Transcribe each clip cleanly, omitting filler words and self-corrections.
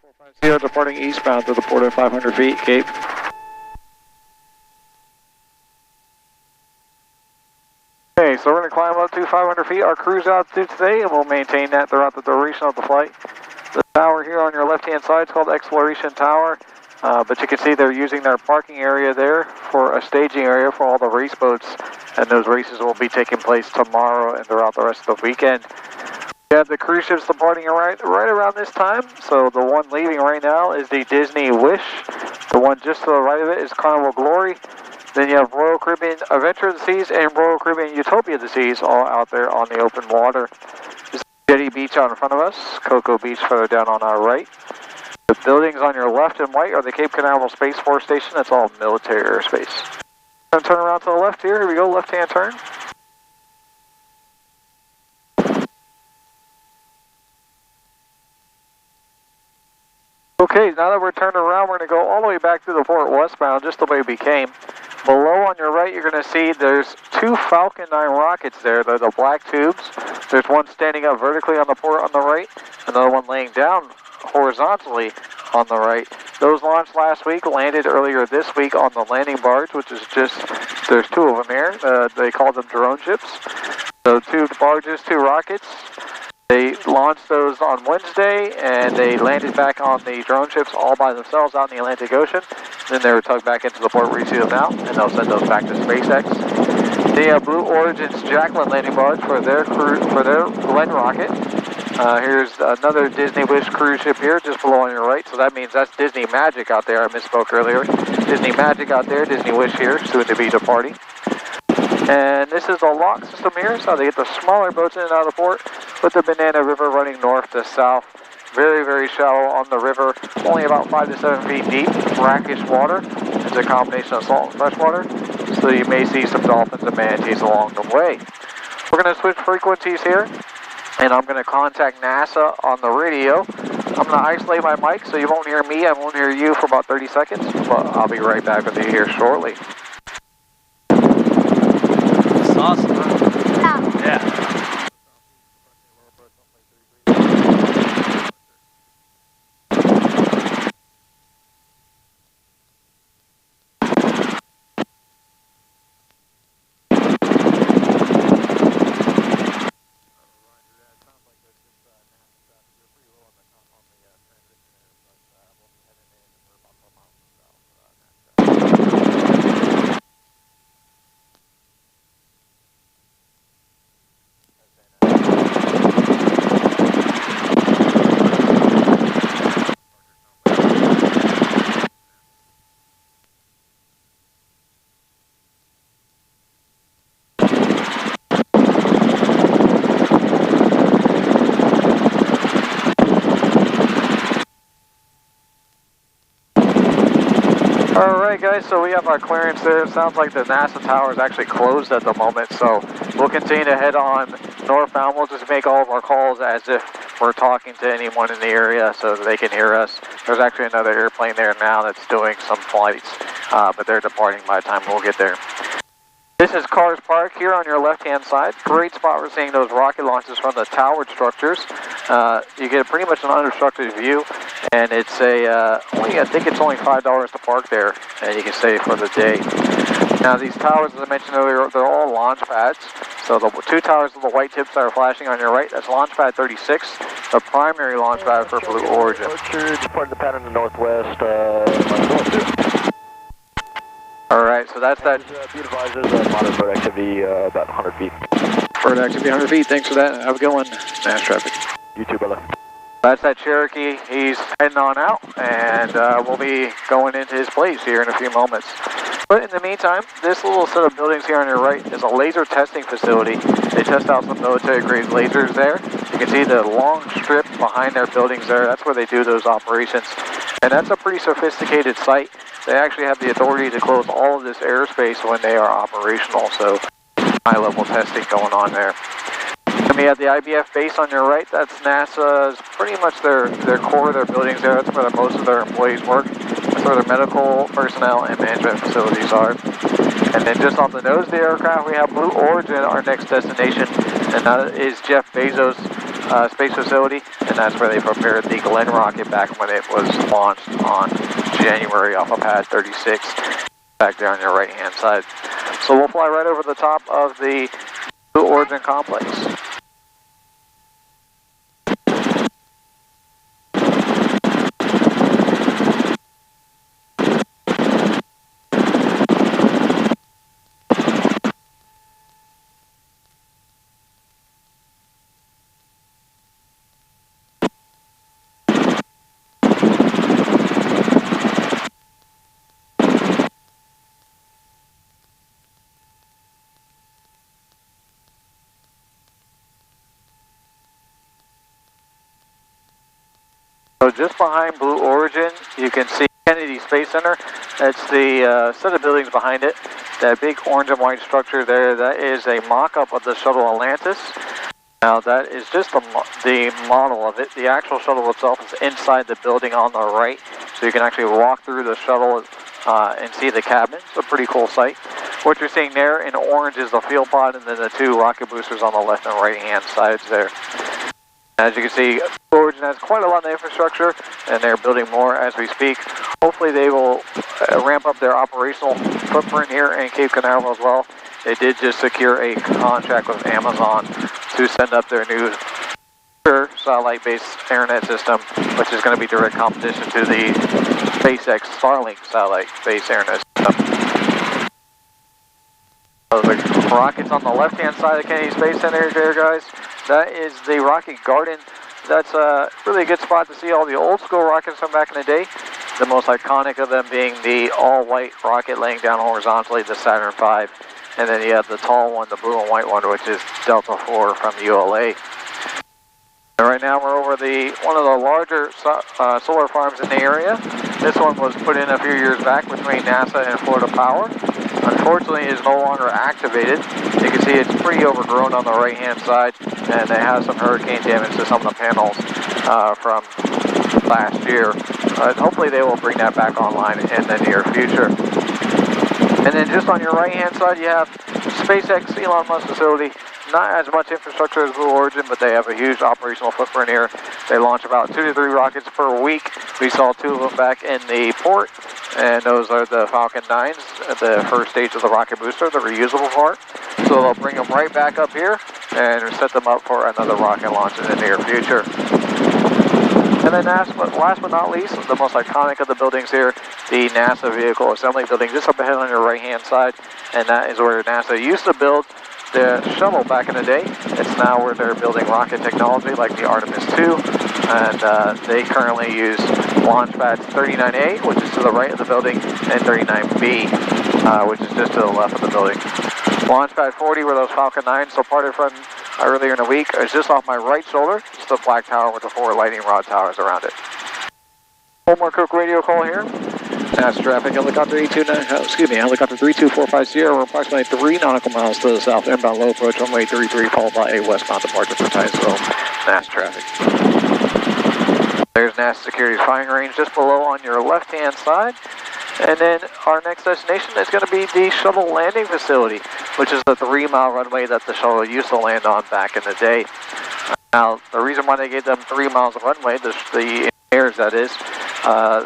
450 departing eastbound to the port at 500 feet, Cape. Okay, so we're going to climb up to 500 feet, our cruise altitude today, and we'll maintain that throughout the duration of the flight. The tower here on your left-hand side is called Exploration Tower, but you can see they're using their parking area there for a staging area for all the race boats, and those races will be taking place tomorrow and throughout the rest of the weekend. We have the cruise ships departing right around this time, so the one leaving right now is the Disney Wish. The one just to the right of it is Carnival Glory. Then you have Royal Caribbean Adventure of the Seas and Royal Caribbean Utopia of the Seas all out there on the open water. This is Jetty Beach out in front of us, Cocoa Beach further down on our right. The buildings on your left and right are the Cape Canaveral Space Force Station. That's all military airspace. Going to turn around to the left here. Here we go, left-hand turn. Okay, now that we're turning around, we're going to go all the way back to the port westbound, just the way we came. Below on your right, you're going to see there's two Falcon 9 rockets there. They're the black tubes. There's one standing up vertically on the port on the right, another one laying down horizontally on the right. Those launched last week, landed earlier this week on the landing barge, which is just, there's two of them here. They call them drone ships. So two barges, two rockets. They launched those on Wednesday, and they landed back on the drone ships all by themselves out in the Atlantic Ocean. Then they were tugged back into the port where you see them now, and they'll send those back to SpaceX. They have Blue Origin's Jacqueline landing barge for their Glenn rocket. Here's another Disney Wish cruise ship here, just below on your right. So that means that's Disney Magic out there. I misspoke earlier. Disney Magic out there, Disney Wish here, soon to be departing. And this is the lock system here, so they get the smaller boats in and out of the port, with the Banana River running north to south. Very, very shallow on the river, only about 5 to 7 feet deep, brackish water. It's a combination of salt and fresh water, so you may see some dolphins and manatees along the way. We're going to switch frequencies here, and I'm going to contact NASA on the radio. I'm going to isolate my mic so you won't hear me, I won't hear you for about 30 seconds, but I'll be right back with you here shortly. Awesome. Yeah. Alright guys, so we have our clearance there. It sounds like the NASA tower is actually closed at the moment, so we'll continue to head on northbound. We'll just make all of our calls as if we're talking to anyone in the area so that they can hear us. There's actually another airplane there now that's doing some flights, but they're departing by the time we'll get there. This is Cars Park here on your left-hand side. Great spot for seeing those rocket launches from the towered structures. You get pretty much an unobstructed view, and it's I think it's only $5 to park there, and you can stay for the day. Now these towers, as I mentioned earlier, they're all launch pads. So the two towers with the white tips that are flashing on your right, that's launch pad 36, the primary launch pad for Blue Origin. Departing the pad in the northwest, Alright, so that's that. Be advised, there's moderate bird activity about 100 feet. Bird activity 100 feet, thanks for that. Have a good one. Mass traffic. You too, brother. That's that Cherokee. He's heading on out, and we'll be going into his place here in a few moments. But in the meantime, this little set of buildings here on your right is a laser testing facility. They test out some military-grade lasers there. You can see the long strip behind their buildings there. That's where they do those operations. And that's a pretty sophisticated site. They actually have the authority to close all of this airspace when they are operational, so high-level testing going on there. And we have the IBF base on your right. That's NASA's pretty much their core of their buildings there. That's where most of their employees work. That's where their medical personnel and management facilities are. And then just off the nose of the aircraft, we have Blue Origin, our next destination, and that is Jeff Bezos' Space Facility, and that's where they prepared the Glenn rocket back when it was launched on January off of pad 36, back there on your right hand side. So we'll fly right over the top of the Blue Origin complex. So just behind Blue Origin, you can see Kennedy Space Center. That's the set of buildings behind it. That big orange and white structure there, that is a mock-up of the shuttle Atlantis. Now that is just the model of it. The actual shuttle itself is inside the building on the right, so you can actually walk through the shuttle and see the cabin. It's a pretty cool sight. What you're seeing there in orange is the fuel pod, and then the two rocket boosters on the left and right hand sides there. As you can see, Blue Origin has quite a lot of infrastructure, and they're building more as we speak. Hopefully they will ramp up their operational footprint here in Cape Canaveral as well. They did just secure a contract with Amazon to send up their new satellite-based internet system, which is going to be direct competition to the SpaceX Starlink satellite-based internet system. So the rockets on the left-hand side of Kennedy Space Center there, guys. That is the Rocket Garden. That's a really good spot to see all the old school rockets from back in the day. The most iconic of them being the all-white rocket laying down horizontally, the Saturn V. And then you have the tall one, the blue and white one, which is Delta IV from ULA. And right now we're over one of the larger solar farms in the area. This one was put in a few years back between NASA and Florida Power. Unfortunately, it is no longer activated. You can see it's pretty overgrown on the right-hand side, and they have some hurricane damage to some of the panels from last year. Hopefully they will bring that back online in the near future. And then just on your right-hand side, you have SpaceX Elon Musk facility. Not as much infrastructure as Blue Origin, but they have a huge operational footprint here. They launch about 2 to 3 rockets per week. We saw 2 of them back in the port, and those are the Falcon 9s, the first stage of the rocket booster, the reusable part. So they'll bring them right back up here and set them up for another rocket launch in the near future. And then last but not least, the most iconic of the buildings here, the NASA Vehicle Assembly Building, just up ahead on your right-hand side, and that is where NASA used to build the shuttle back in the day. It's now where they're building rocket technology like the Artemis II, and they currently use launch pads 39A, which is to the right of the building, and 39B, which is just to the left of the building. Launch pad 40, where those Falcon 9s departed from earlier in the week, is just off my right shoulder. It's the black tower with the 4 lightning rod towers around it. One more quick radio call here. NASA traffic, helicopter helicopter 32450, we're approximately 3 nautical miles to the south, inbound low approach runway 33, followed by a westbound departure for Titusville. NASA traffic. There's NASA Security's firing range just below on your left-hand side. And then our next destination is going to be the shuttle landing facility, which is the 3-mile runway that the shuttle used to land on back in the day. Now, the reason why they gave them 3 miles of runway, the engineers that is,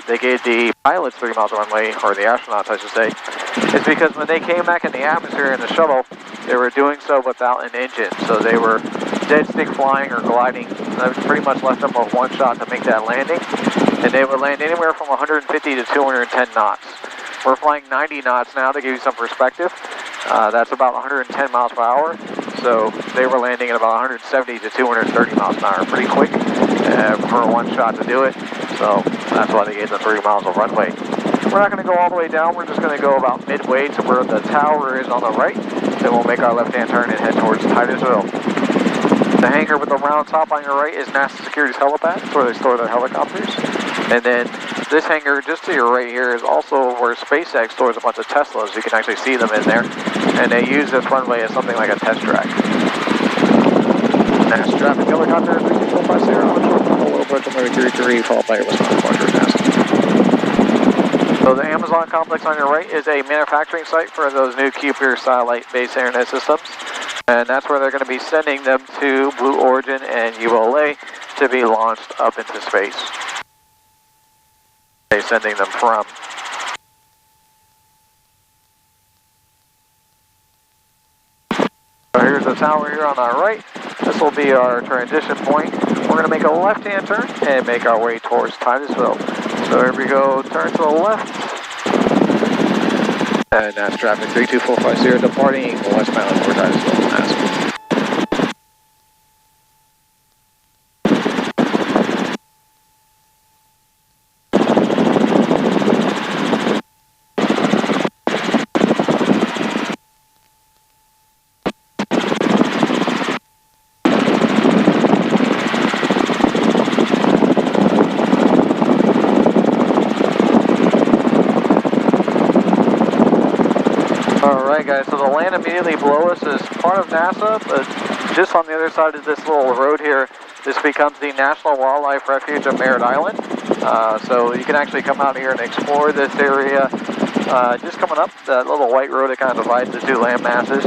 they gave the pilots 3 miles of runway, or the astronauts I should say, is because when they came back in the atmosphere in the shuttle, they were doing so without an engine. So they were dead stick flying or gliding. That pretty much left them with one shot to make that landing. And they would land anywhere from 150 to 210 knots. We're flying 90 knots now to give you some perspective. That's about 110 miles per hour. So they were landing at about 170 to 230 miles an hour, pretty quick for one shot to do it. So that's why they gave the 3 miles of runway. We're not going to go all the way down. We're just going to go about midway to where the tower is on the right. Then we'll make our left-hand turn and head towards Titusville. The hangar with the round top on your right is NASA Security's helipad. It's where they store their helicopters. And then this hangar just to your right here is also where SpaceX stores a bunch of Teslas. You can actually see them in there. And they use this runway as something like a test track. NASA traffic, helicopter 32450 on short low approach runway 33, followed by your westbound departure NASA. So the Amazon complex on your right is a manufacturing site for those new Kuiper satellite-based internet systems. And that's where they're going to be sending them to Blue Origin and ULA to be launched up into space. They're sending them from. So here's the tower here on our right. This will be our transition point. We're going to make a left-hand turn and make our way towards Titusville. So here we go, turn to the left. And that's traffic 32450 departing westbound for Titusville, Mass. Alright guys, so the land immediately below us is part of NASA, but just on the other side of this little road here, this becomes the National Wildlife Refuge of Merritt Island. So you can actually come out here and explore this area. Just coming up that little white road, it kind of divides the two land masses.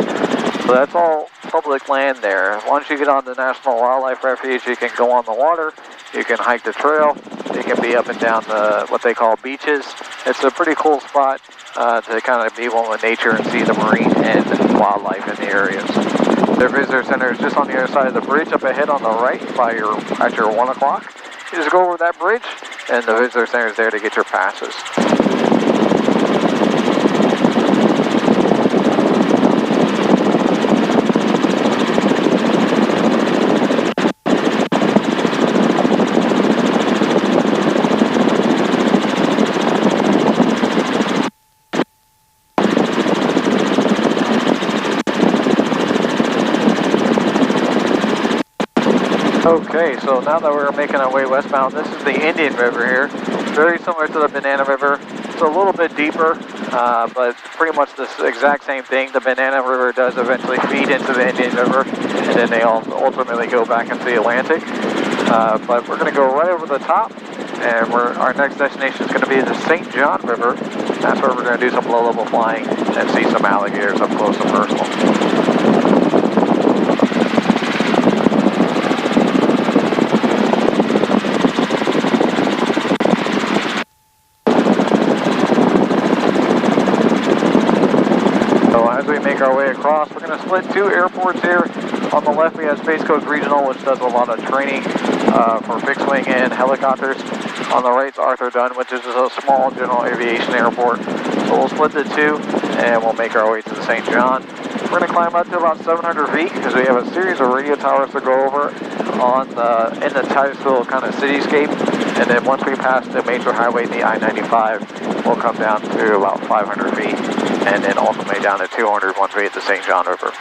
So that's all public land there. Once you get on the National Wildlife Refuge, you can go on the water, you can hike the trail, you can be up and down the what they call beaches. It's a pretty cool spot to kind of be one with nature and see the marine and wildlife in the areas. Their visitor center is just on the other side of the bridge up ahead on the right by at your 1 o'clock. You just go over that bridge and the visitor center is there to get your passes. Okay, so now that we're making our way westbound, this is the Indian River here. Very similar to the Banana River. It's a little bit deeper, but pretty much the exact same thing. The Banana River does eventually feed into the Indian River, and then they all ultimately go back into the Atlantic. But we're going to go right over the top, and our next destination is going to be the St. John River. That's where we're going to do some low-level flying and see some alligators up close and personal. As we make our way across, we're going to split two airports here. On the left we have Space Coast Regional, which does a lot of training for fixed wing and helicopters. On the right is Arthur Dunn, which is a small general aviation airport. So we'll split the two and we'll make our way to the St. John. We're going to climb up to about 700 feet because we have a series of radio towers to go over in the Titusville kind of cityscape. And then once we pass the major highway, the I-95, we'll come down to about 500 feet and then ultimately down to 200 once we hit the St. John River.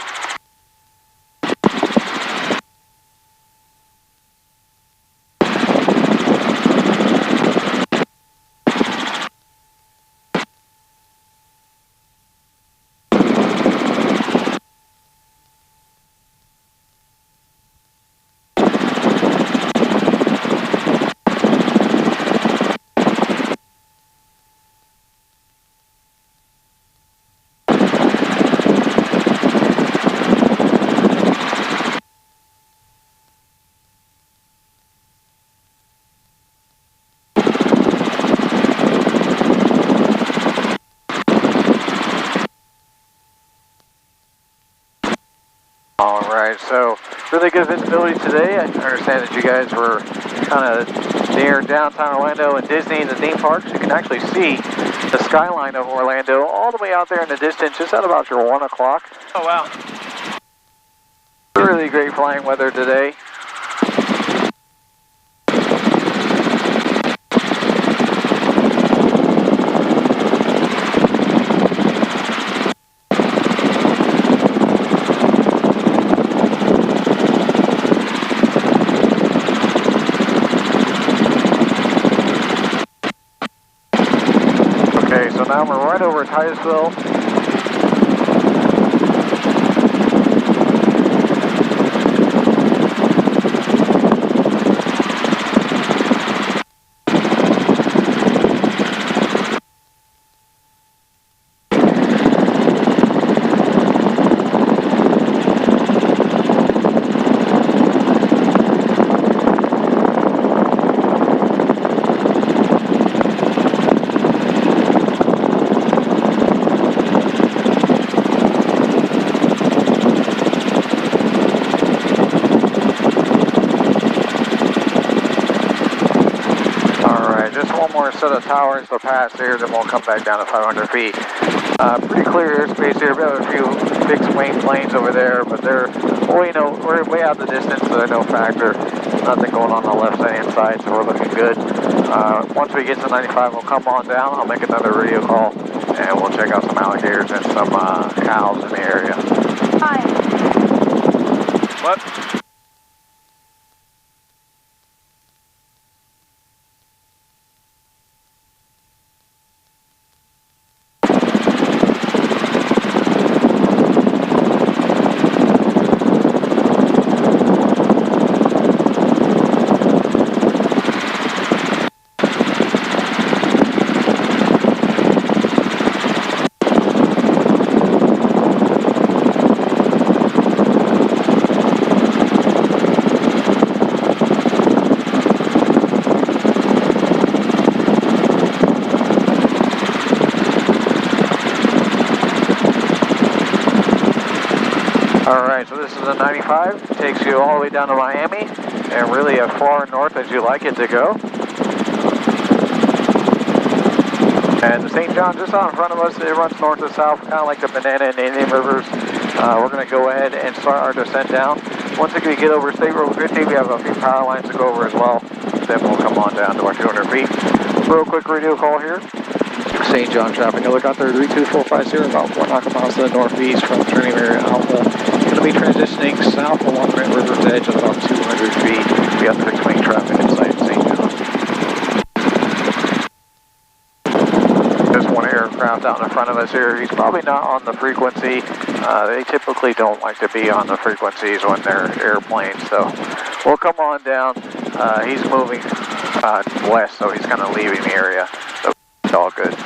Alright, so really good visibility today. I understand that you guys were kind of near downtown Orlando and Disney and the theme parks. You can actually see the skyline of Orlando all the way out there in the distance, just at about your 1 o'clock. Oh wow. Really great flying weather today. Okay, so now we're right over Titusville. Alright, just one more set of towers to pass here, then we'll come back down to 500 feet. Pretty clear airspace here. We have a few fixed wing planes over there, but they're we're way out the distance, so they're no factor. Nothing going on the left-hand side, so we're looking good. Once we get to 95, we'll come on down. I'll make another radio call, and we'll check out some alligators and some cows in the area. Hi. What? Alright, so this is a 95, takes you all the way down to Miami, and really as far north as you like it to go. And the St. John just out in front of us, it runs north to south, kind of like the Banana and Indian Rivers. We're going to go ahead and start our descent down. Once we get over State Road 50, we have a few power lines to go over as well. Then we'll come on down to our 200 feet. Real quick radio call here. St. John traffic, helicopter 32450, about 4 nautical miles to the northeast from Trinity Marriott Alpha. Going to be transitioning south along Grand River's edge at about 200 feet. We got the fixed wing traffic inside St. John. There's one aircraft out in front of us here. He's probably not on the frequency. They typically don't like to be on the frequencies when they're airplanes, so we'll come on down. He's moving west, so he's kind of leaving the area, so it's all good.